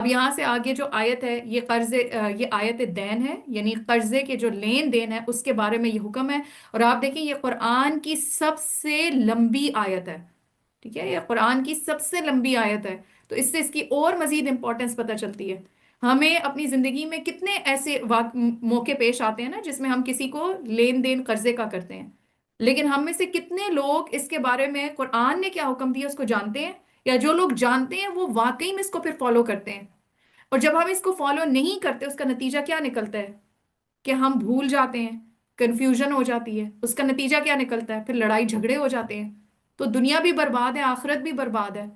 اب یہاں سے آگے جو آیت ہے یہ یہ آیت دین ہے، یعنی قرضے کے جو لین دین ہے اس کے بارے میں یہ حکم ہے۔ اور آپ دیکھیں یہ قرآن کی سب سے لمبی آیت ہے، ٹھیک ہے، یہ قرآن کی سب سے لمبی آیت ہے، تو اس سے اس کی اور مزید امپورٹنس پتہ چلتی ہے۔ ہمیں اپنی زندگی میں کتنے ایسے موقع پیش آتے ہیں نا جس میں ہم کسی کو لین دین قرضے کا کرتے ہیں، لیکن ہم میں سے کتنے لوگ اس کے بارے میں قرآن نے کیا حکم دیا اس کو جانتے ہیں، یا جو لوگ جانتے ہیں وہ واقعی میں اس کو پھر فالو کرتے ہیں؟ اور جب ہم اس کو فالو نہیں کرتے اس کا نتیجہ کیا نکلتا ہے کہ ہم بھول جاتے ہیں، کنفیوژن ہو جاتی ہے، اس کا نتیجہ کیا نکلتا ہے؟ پھر لڑائی جھگڑے ہو جاتے ہیں، تو دنیا بھی برباد ہے، آخرت بھی برباد ہے۔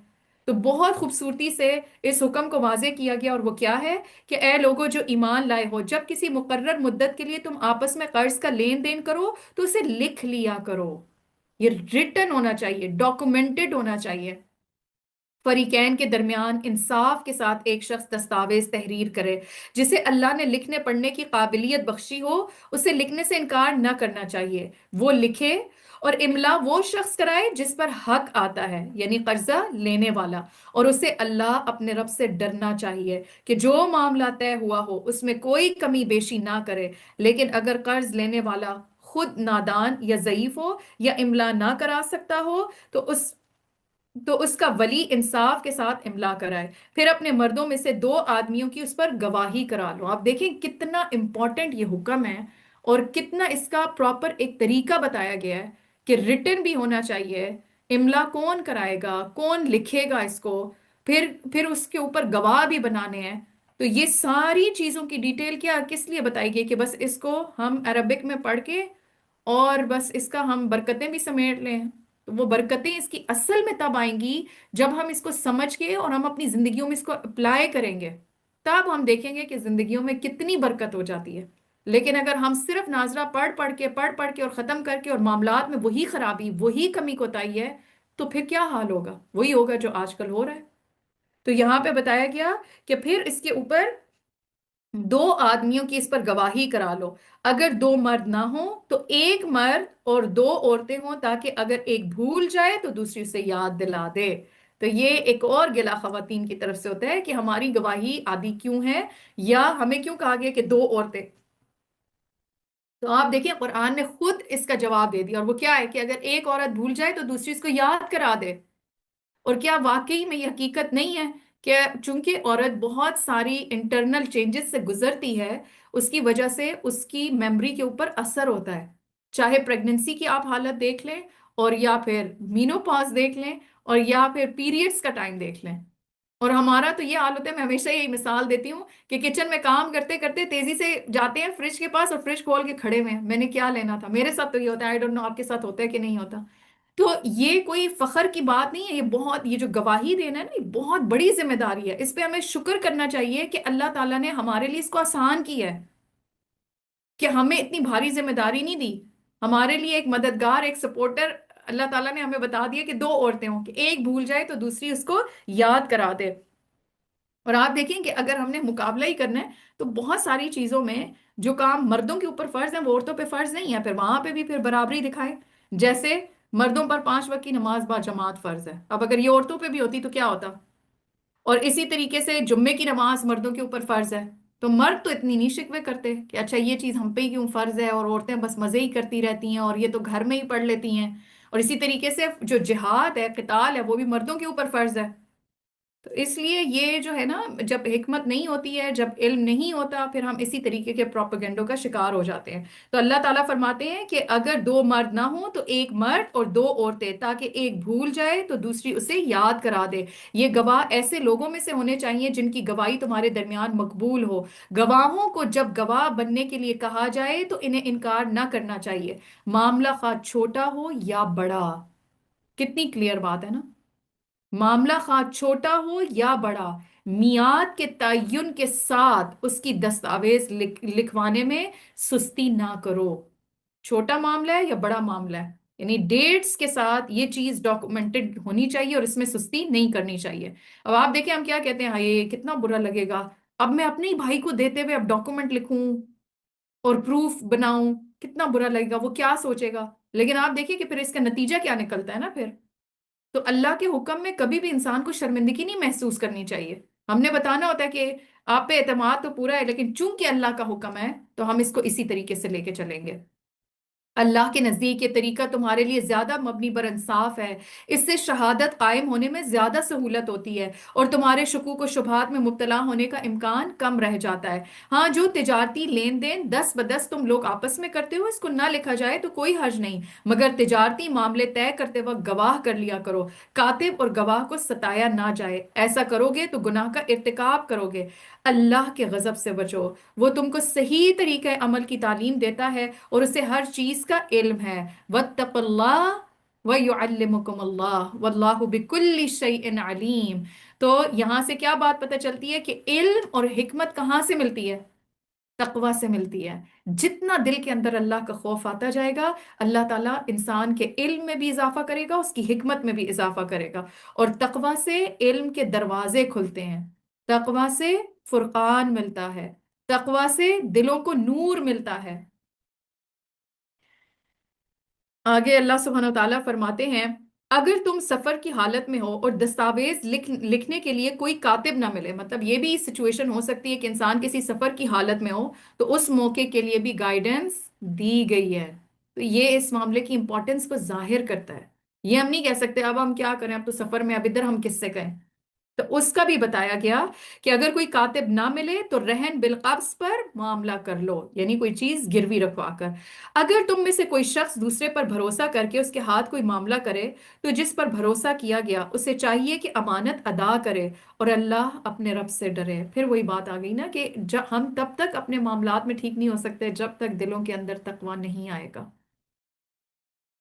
تو بہت خوبصورتی سے اس حکم کو واضح کیا گیا، اور وہ کیا ہے کہ اے لوگو جو ایمان لائے ہو، جب کسی مقرر مدت کے لیے تم آپس میں قرض کا لین دین کرو تو اسے لکھ لیا کرو، یہ ریٹن ہونا چاہیے، ڈاکومنٹڈ ہونا چاہیے، فریقین کے درمیان انصاف کے ساتھ ایک شخص دستاویز تحریر کرے جسے اللہ نے لکھنے پڑھنے کی قابلیت بخشی ہو، اسے لکھنے سے انکار نہ کرنا چاہیے، وہ لکھے، اور املا وہ شخص کرائے جس پر حق آتا ہے، یعنی قرضہ لینے والا، اور اسے اللہ اپنے رب سے ڈرنا چاہیے کہ جو معاملہ طے ہوا ہو اس میں کوئی کمی بیشی نہ کرے، لیکن اگر قرض لینے والا خود نادان یا ضعیف ہو یا املا نہ کرا سکتا ہو تو اس کا ولی انصاف کے ساتھ املا کرائے، پھر اپنے مردوں میں سے دو آدمیوں کی اس پر گواہی کرا لو۔ آپ دیکھیں کتنا امپورٹنٹ یہ حکم ہے، اور کتنا اس کا پراپر ایک طریقہ بتایا گیا ہے کہ ریٹن بھی ہونا چاہیے، املا کون کرائے گا، کون لکھے گا اس کو، پھر اس کے اوپر گواہ بھی بنانے ہیں۔ تو یہ ساری چیزوں کی ڈیٹیل کیا کس لیے بتائی گئی کہ بس اس کو ہم عربک میں پڑھ کے اور بس اس کا ہم برکتیں بھی سمیٹ لیں؟ تو وہ برکتیں اس کی اصل میں تب آئیں گی جب ہم اس کو سمجھ کے اور ہم اپنی زندگیوں میں اس کو اپلائی کریں گے، تب ہم دیکھیں گے کہ زندگیوں میں کتنی برکت ہو جاتی ہے۔ لیکن اگر ہم صرف ناظرہ پڑھ پڑھ کے اور ختم کر کے، اور معاملات میں وہی خرابی وہی کمی کوتاہی ہے، تو پھر کیا حال ہوگا؟ وہی ہوگا جو آج کل ہو رہا ہے۔ تو یہاں پہ بتایا گیا کہ پھر اس کے اوپر دو آدمیوں کی اس پر گواہی کرا لو، اگر دو مرد نہ ہوں تو ایک مرد اور دو عورتیں ہوں، تاکہ اگر ایک بھول جائے تو دوسری اسے یاد دلا دے۔ تو یہ ایک اور گلہ خواتین کی طرف سے ہوتا ہے کہ ہماری گواہی آدھی کیوں ہے، یا ہمیں کیوں کہا گیا کہ دو عورتیں؟ تو آپ دیکھیں قرآن نے خود اس کا جواب دے دیا، اور وہ کیا ہے کہ اگر ایک عورت بھول جائے تو دوسری اس کو یاد کرا دے۔ اور کیا واقعی میں یہ حقیقت نہیں ہے کہ چونکہ عورت بہت ساری انٹرنل چینجز سے گزرتی ہے، اس کی وجہ سے اس کی میموری کے اوپر اثر ہوتا ہے، چاہے پریگننسی کی آپ حالت دیکھ لیں، اور یا پھر مینوپاز دیکھ لیں، اور یا پھر پیریڈز کا ٹائم دیکھ لیں۔ اور ہمارا تو یہ حال ہوتا ہے، میں ہمیشہ یہی مثال دیتی ہوں کہ کچن میں کام کرتے کرتے تیزی سے جاتے ہیں فریج کے پاس اور فریج کھول کے کھڑے ہوئے ہیں، میں نے کیا لینا تھا، میرے ساتھ تو یہ ہوتا ہے، آئی ڈونٹ نو آپ کے ساتھ ہوتا ہے کہ نہیں ہوتا۔ تو یہ کوئی فخر کی بات نہیں ہے، یہ جو گواہی دینا ہے نا، یہ بہت بڑی ذمہ داری ہے، اس پہ ہمیں شکر کرنا چاہیے کہ اللہ تعالیٰ نے ہمارے لیے اس کو آسان کیا ہے، کہ ہمیں اتنی بھاری ذمہ داری نہیں دی، ہمارے لیے ایک مددگار، ایک سپورٹر اللہ تعالیٰ نے ہمیں بتا دیا کہ دو عورتیں ہوں، کہ ایک بھول جائے تو دوسری اس کو یاد کرا دے۔ اور آپ دیکھیں کہ اگر ہم نے مقابلہ ہی کرنا ہے تو بہت ساری چیزوں میں جو کام مردوں کے اوپر فرض ہیں وہ عورتوں پہ فرض نہیں ہے، پھر وہاں پہ بھی پھر برابری دکھائے۔ جیسے مردوں پر 5 وقت کی نماز با جماعت فرض ہے، اب اگر یہ عورتوں پہ بھی ہوتی تو کیا ہوتا؟ اور اسی طریقے سے جمعے کی نماز مردوں کے اوپر فرض ہے، تو مرد تو اتنی نہیں شکوے کرتے کہ اچھا یہ چیز ہم پہ ہی کیوں فرض ہے، اور عورتیں بس مزے ہی کرتی رہتی ہیں اور یہ تو گھر میں ہی پڑھ لیتی ہیں۔ اور اسی طریقے سے جو جہاد ہے، قتال ہے، وہ بھی مردوں کے اوپر فرض ہے۔ تو اس لیے یہ جو ہے نا، جب حکمت نہیں ہوتی ہے، جب علم نہیں ہوتا، پھر ہم اسی طریقے کے پروپیگنڈوں کا شکار ہو جاتے ہیں۔ تو اللہ تعالیٰ فرماتے ہیں کہ اگر دو مرد نہ ہوں تو ایک مرد اور دو عورتیں، تاکہ ایک بھول جائے تو دوسری اسے یاد کرا دے۔ یہ گواہ ایسے لوگوں میں سے ہونے چاہیے جن کی گواہی تمہارے درمیان مقبول ہو۔ گواہوں کو جب گواہ بننے کے لیے کہا جائے تو انہیں انکار نہ کرنا چاہیے، معاملہ خواہ چھوٹا ہو یا بڑا۔ کتنی کلیئر بات ہے نا، معاملہ خواہ چھوٹا ہو یا بڑا، میعاد کے تعین کے ساتھ اس کی دستاویز لکھوانے میں سستی نہ کرو، چھوٹا معاملہ ہے یا بڑا معاملہ ہے، یعنی ڈیٹس کے ساتھ یہ چیز ڈاکومنٹڈ ہونی چاہیے، اور اس میں سستی نہیں کرنی چاہیے۔ اب آپ دیکھیں ہم کیا کہتے ہیں، ہاں یہ کتنا برا لگے گا، اب میں اپنے ہی بھائی کو دیتے ہوئے اب ڈاکومنٹ لکھوں اور پروف بناؤں، کتنا برا لگے گا، وہ کیا سوچے گا؟ لیکن آپ دیکھیں کہ پھر اس کا نتیجہ کیا نکلتا ہے نا پھر۔ تو اللہ کے حکم میں کبھی بھی انسان کو شرمندگی نہیں محسوس کرنی چاہیے، ہم نے بتانا ہوتا ہے کہ آپ پہ اعتماد تو پورا ہے، لیکن چونکہ اللہ کا حکم ہے تو ہم اس کو اسی طریقے سے لے کے چلیں گے۔ اللہ کے نزدیک یہ طریقہ تمہارے لیے زیادہ مبنی بر انصاف ہے، اس سے شہادت قائم ہونے میں زیادہ سہولت ہوتی ہے، اور تمہارے شکوک و شبہات میں مبتلا ہونے کا امکان کم رہ جاتا ہے۔ ہاں، جو تجارتی لین دین دس بدس تم لوگ آپس میں کرتے ہو، اس کو نہ لکھا جائے تو کوئی حرج نہیں، مگر تجارتی معاملے طے کرتے وقت گواہ کر لیا کرو، کاتب اور گواہ کو ستایا نہ جائے، ایسا کرو گے تو گناہ کا ارتکاب کرو گے۔ اللہ کے غضب سے بچو، وہ تم کو صحیح طریقہ عمل کی تعلیم دیتا ہے اور اسے ہر چیز کا علم ہے۔ واتقوا اللہ ویعلمکم اللہ واللہ بکل شیء علیم۔ تو یہاں سے کیا بات پتہ چلتی ہے کہ علم اور حکمت کہاں سے ملتی ہے؟ تقوی سے ملتی ہے۔ جتنا دل کے اندر اللہ کا خوف آتا جائے گا، اللہ تعالیٰ انسان کے علم میں بھی اضافہ کرے گا، اس کی حکمت میں بھی اضافہ کرے گا، اور تقوی سے علم کے دروازے کھلتے ہیں، تقوی سے فرقان ملتا ہے، تقوی سے دلوں کو نور ملتا ہے۔ آگے اللہ سبحانہ وتعالیٰ فرماتے ہیں، اگر تم سفر کی حالت میں ہو اور دستاویز لکھنے کے لیے کوئی کاتب نہ ملے، مطلب یہ بھی سچویشن ہو سکتی ہے کہ انسان کسی سفر کی حالت میں ہو، تو اس موقع کے لیے بھی گائیڈنس دی گئی ہے۔ تو یہ اس معاملے کی امپورٹنس کو ظاہر کرتا ہے۔ یہ ہم نہیں کہہ سکتے اب ہم کیا کریں، اب تو سفر میں، اب ادھر ہم کس سے کہیں؟ تو اس کا بھی بتایا گیا کہ اگر کوئی کاتب نہ ملے تو رہن بالقبض پر معاملہ کر لو، یعنی کوئی چیز گروی رکھوا کر۔ اگر تم میں سے کوئی شخص دوسرے پر بھروسہ کر کے اس کے ہاتھ کوئی معاملہ کرے، تو جس پر بھروسہ کیا گیا اسے چاہیے کہ امانت ادا کرے اور اللہ اپنے رب سے ڈرے۔ پھر وہی بات آ گئی نا کہ ہم تب تک اپنے معاملات میں ٹھیک نہیں ہو سکتے جب تک دلوں کے اندر تقوی نہیں آئے گا۔